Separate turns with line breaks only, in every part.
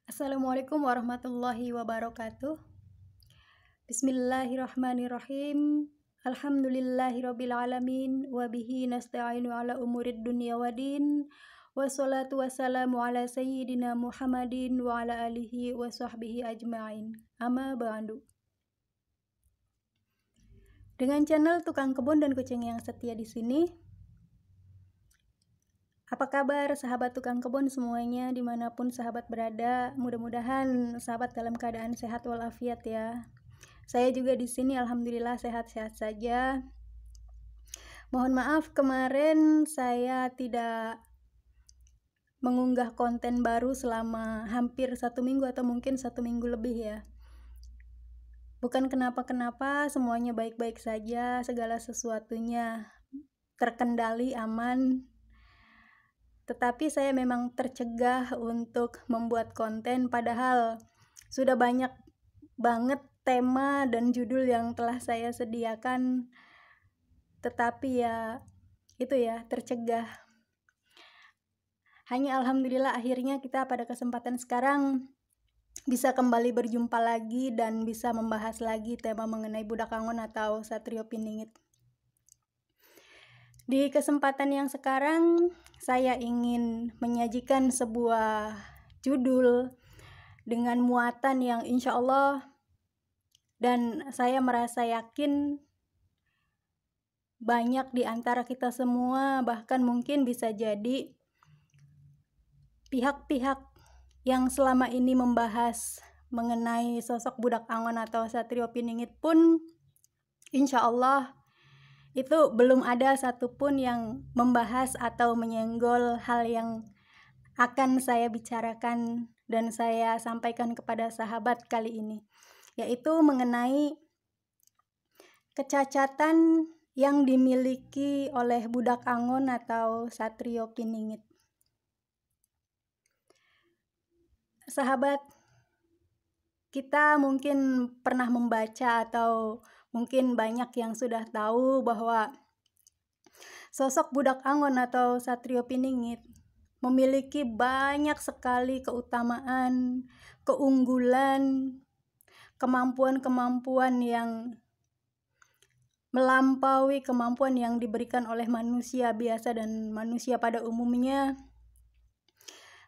Assalamualaikum warahmatullahi wabarakatuh. Bismillahirrahmanirrahim. Alhamdulillahirabbil alamin wa bihi nasta'inu ala umurid dunya waddin. Wassalatu wassalamu ala sayyidina Muhammadin wa ala alihi wa sahbihi ajma'in. Amma ba'du. Dengan channel Tukang Kebun dan Kucing yang setia di sini, apa kabar sahabat tukang kebun semuanya dimanapun sahabat berada? Mudah-mudahan sahabat dalam keadaan sehat walafiat ya. Saya juga di sini alhamdulillah sehat-sehat saja. Mohon maaf kemarin saya tidak mengunggah konten baru selama hampir 1 minggu atau mungkin 1 minggu lebih ya. Bukan kenapa-kenapa, semuanya baik-baik saja, segala sesuatunya terkendali, aman. Tetapi saya memang tercegah untuk membuat konten, padahal sudah banyak banget tema dan judul yang telah saya sediakan, tetapi ya itu ya, tercegah. Hanya alhamdulillah akhirnya kita pada kesempatan sekarang bisa kembali berjumpa lagi dan bisa membahas lagi tema mengenai budak angon atau Satrio Piningit. Di kesempatan yang sekarang saya ingin menyajikan sebuah judul dengan muatan yang insya Allah dan saya merasa yakin banyak di antara kita semua, bahkan mungkin bisa jadi pihak-pihak yang selama ini membahas mengenai sosok budak angon atau Satrio Piningit pun insya Allah itu belum ada satupun yang membahas atau menyenggol hal yang akan saya bicarakan dan saya sampaikan kepada sahabat kali ini, yaitu mengenai kecacatan yang dimiliki oleh budak angon atau Satrio Piningit. Sahabat, kita mungkin pernah membaca atau mungkin banyak yang sudah tahu bahwa sosok budak angon atau Satrio Piningit memiliki banyak sekali keutamaan, keunggulan, kemampuan-kemampuan yang melampaui kemampuan yang diberikan oleh manusia biasa dan manusia pada umumnya.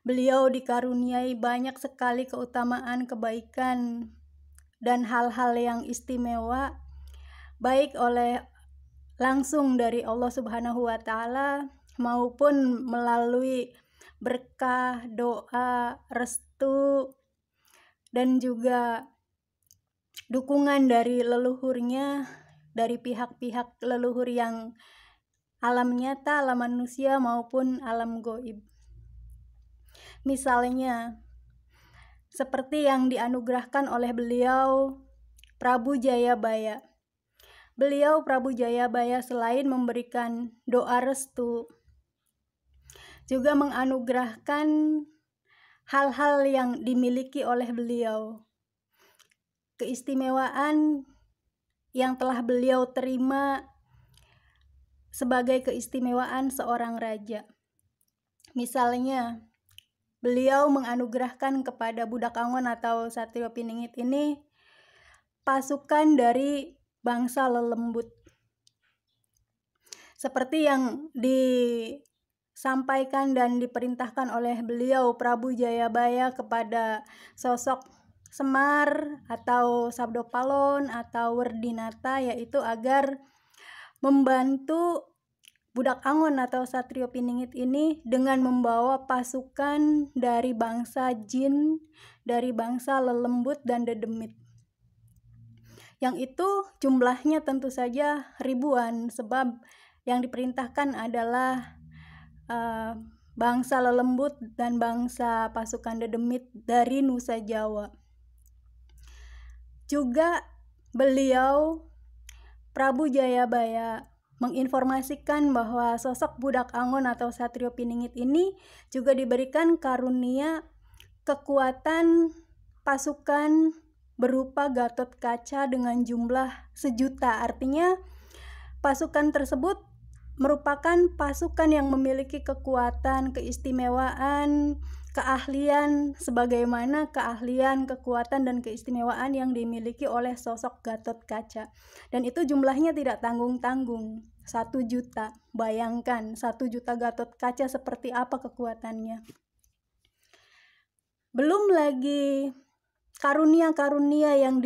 Beliau dikaruniai banyak sekali keutamaan, kebaikan, dan hal-hal yang istimewa, baik oleh langsung dari Allah Subhanahu wa Ta'ala maupun melalui berkah, doa, restu, dan juga dukungan dari leluhurnya, dari pihak-pihak leluhur yang alam nyata, alam manusia maupun alam goib. Misalnya seperti yang dianugerahkan oleh beliau Prabu Jayabaya. Beliau Prabu Jayabaya selain memberikan doa restu, juga menganugerahkan hal-hal yang dimiliki oleh beliau, keistimewaan yang telah beliau terima sebagai keistimewaan seorang raja. Misalnya beliau menganugerahkan kepada budak angon atau Satrio Piningit ini pasukan dari bangsa lelembut. Seperti yang disampaikan dan diperintahkan oleh beliau Prabu Jayabaya kepada sosok Semar atau Sabdopalon atau Werdinata, yaitu agar membantu budak angon atau Satrio Piningit ini dengan membawa pasukan dari bangsa jin, dari bangsa lelembut dan dedemit. Yang itu jumlahnya tentu saja ribuan, sebab yang diperintahkan adalah bangsa lelembut dan bangsa pasukan dedemit dari Nusa Jawa. Juga beliau Prabu Jayabaya menginformasikan bahwa sosok budak angon atau Satrio Piningit ini juga diberikan karunia kekuatan pasukan berupa Gatot Kaca dengan jumlah 1.000.000. Artinya pasukan tersebut merupakan pasukan yang memiliki kekuatan, keistimewaan, keahlian sebagaimana keahlian, kekuatan, dan keistimewaan yang dimiliki oleh sosok Gatot Kaca. Dan itu jumlahnya tidak tanggung-tanggung, 1 juta. Bayangkan 1 juta Gatot Kaca seperti apa kekuatannya. Belum lagi karunia-karunia yang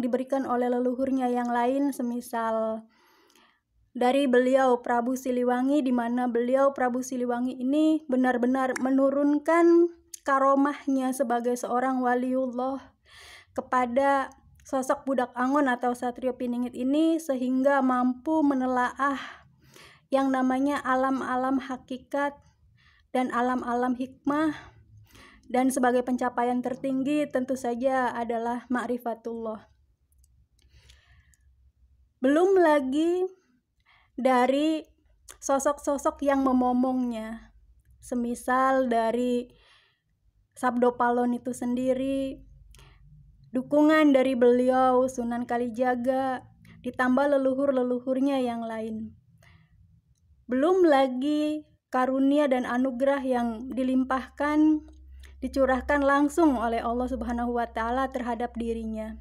diberikan oleh leluhurnya yang lain, semisal dari beliau Prabu Siliwangi, di mana beliau Prabu Siliwangi ini benar-benar menurunkan karomahnya sebagai seorang waliullah kepada sosok Budak Angon atau Satrio Piningit ini, sehingga mampu menelaah yang namanya alam-alam hakikat dan alam-alam hikmah, dan sebagai pencapaian tertinggi tentu saja adalah ma'rifatullah. Belum lagi dari sosok-sosok yang memomongnya, semisal dari Sabdo Palon itu sendiri, dukungan dari beliau Sunan Kalijaga, ditambah leluhur-leluhurnya yang lain. Belum lagi karunia dan anugerah yang dilimpahkan, dicurahkan langsung oleh Allah Subhanahu wa Ta'ala terhadap dirinya.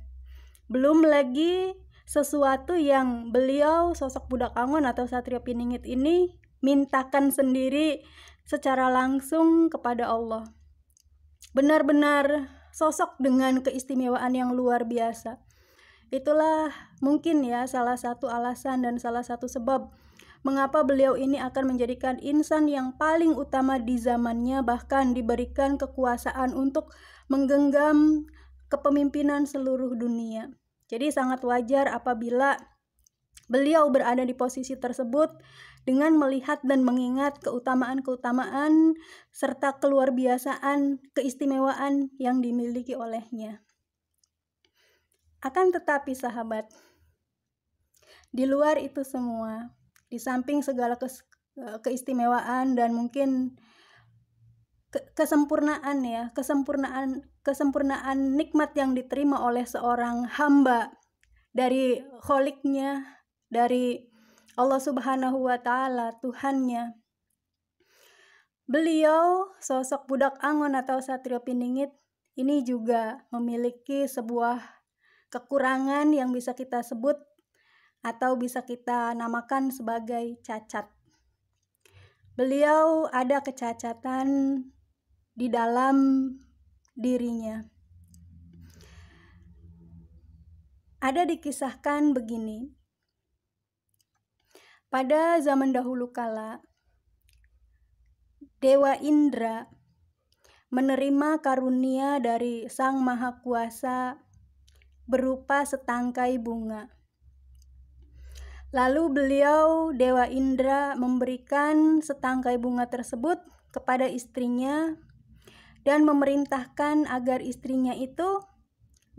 Belum lagi sesuatu yang beliau sosok Budak Angon atau Satrio Piningit ini mintakan sendiri secara langsung kepada Allah. Benar-benar sosok dengan keistimewaan yang luar biasa. Itulah mungkin ya salah satu alasan dan salah satu sebab mengapa beliau ini akan menjadikan insan yang paling utama di zamannya, bahkan diberikan kekuasaan untuk menggenggam kepemimpinan seluruh dunia. Jadi sangat wajar apabila beliau berada di posisi tersebut dengan melihat dan mengingat keutamaan-keutamaan serta keluar biasaan, keistimewaan yang dimiliki olehnya. Akan tetapi sahabat, di luar itu semua, di samping segala keistimewaan dan mungkin kesempurnaan nikmat yang diterima oleh seorang hamba dari kholiknya, dari Allah Subhanahu wa Ta'ala, Tuhannya. Beliau sosok Budak Angon atau Satrio Piningit ini juga memiliki sebuah kekurangan yang bisa kita sebut atau bisa kita namakan sebagai cacat. Beliau ada kecacatan di dalam dirinya. Ada dikisahkan begini. Pada zaman dahulu kala, Dewa Indra menerima karunia dari Sang Maha Kuasa berupa setangkai bunga. Lalu beliau, Dewa Indra, memberikan setangkai bunga tersebut kepada istrinya dan memerintahkan agar istrinya itu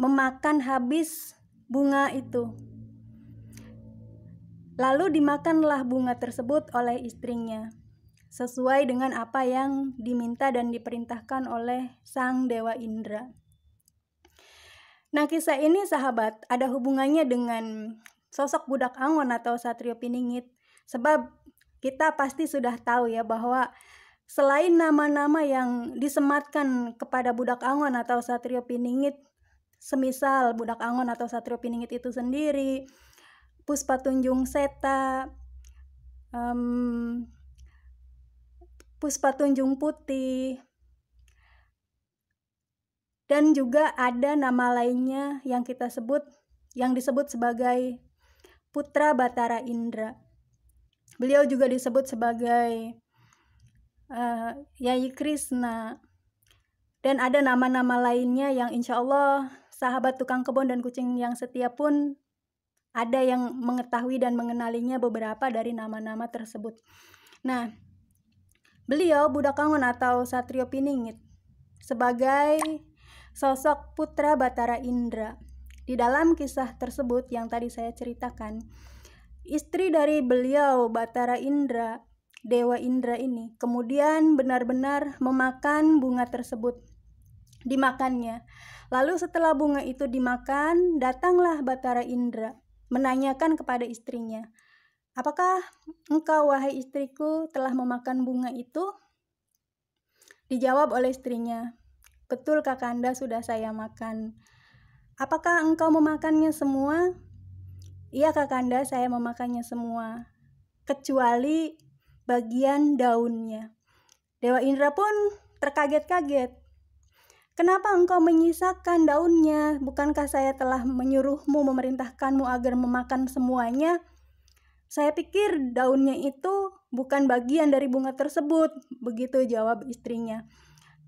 memakan habis bunga itu. Lalu dimakanlah bunga tersebut oleh istrinya, sesuai dengan apa yang diminta dan diperintahkan oleh Sang Dewa Indra. Nah, kisah ini sahabat ada hubungannya dengan sosok Budak Angon atau Satrio Piningit, sebab kita pasti sudah tahu ya bahwa selain nama-nama yang disematkan kepada Budak Angon atau Satrio Piningit, semisal Budak Angon atau Satrio Piningit itu sendiri, Puspatunjung Seta, Puspatunjung Putih, dan juga ada nama lainnya yang disebut sebagai Putra Batara Indra. Beliau juga disebut sebagai Yai Krishna, dan ada nama-nama lainnya yang insya Allah sahabat tukang kebun dan kucing yang setia pun ada yang mengetahui dan mengenalinya beberapa dari nama-nama tersebut. Nah, beliau Budak Angon atau Satrio Piningit sebagai sosok Putra Batara Indra. Di dalam kisah tersebut yang tadi saya ceritakan, istri dari beliau Batara Indra, Dewa Indra ini kemudian benar-benar memakan bunga tersebut, dimakannya. Lalu setelah bunga itu dimakan, datanglah Batara Indra menanyakan kepada istrinya, "Apakah engkau wahai istriku telah memakan bunga itu?" Dijawab oleh istrinya, "Betul Kakanda, sudah saya makan." "Apakah engkau memakannya semua?" "Iya Kakanda, saya memakannya semua, kecuali bagian daunnya." Dewa Indra pun terkaget-kaget. "Kenapa engkau menyisakan daunnya? Bukankah saya telah menyuruhmu, memerintahkanmu agar memakan semuanya? Saya pikir daunnya itu bukan bagian dari bunga tersebut." Begitu jawab istrinya.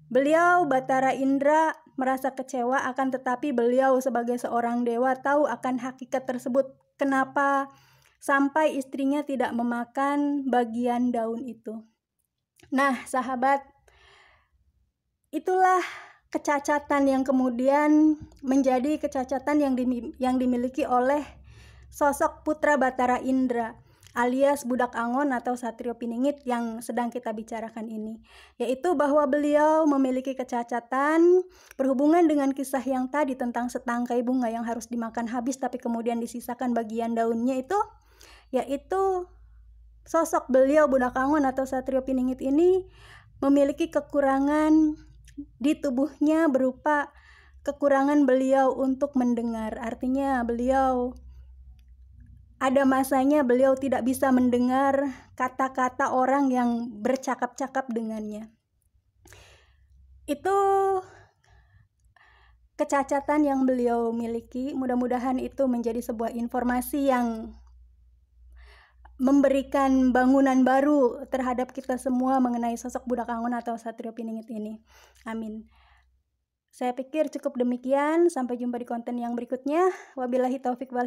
Beliau, Batara Indra, merasa kecewa, akan tetapi beliau sebagai seorang dewa tahu akan hakikat tersebut. Kenapa sampai istrinya tidak memakan bagian daun itu. Nah, sahabat, itulah kecacatan yang kemudian menjadi kecacatan yang dimiliki oleh sosok putra Batara Indra alias Budak Angon atau Satrio Piningit yang sedang kita bicarakan ini, yaitu bahwa beliau memiliki kecacatan berhubungan dengan kisah yang tadi tentang setangkai bunga yang harus dimakan habis tapi kemudian disisakan bagian daunnya itu, yaitu sosok beliau Budak Angon atau Satrio Piningit ini memiliki kekurangan di tubuhnya berupa kekurangan beliau untuk mendengar. Artinya beliau ada masanya beliau tidak bisa mendengar kata-kata orang yang bercakap-cakap dengannya. Itu kecacatan yang beliau miliki. Mudah-mudahan itu menjadi sebuah informasi yang memberikan bangunan baru terhadap kita semua mengenai sosok Budak Angon atau Satrio Piningit ini. Amin. Saya pikir cukup demikian. Sampai jumpa di konten yang berikutnya. Wabillahi taufiq wal hidayah.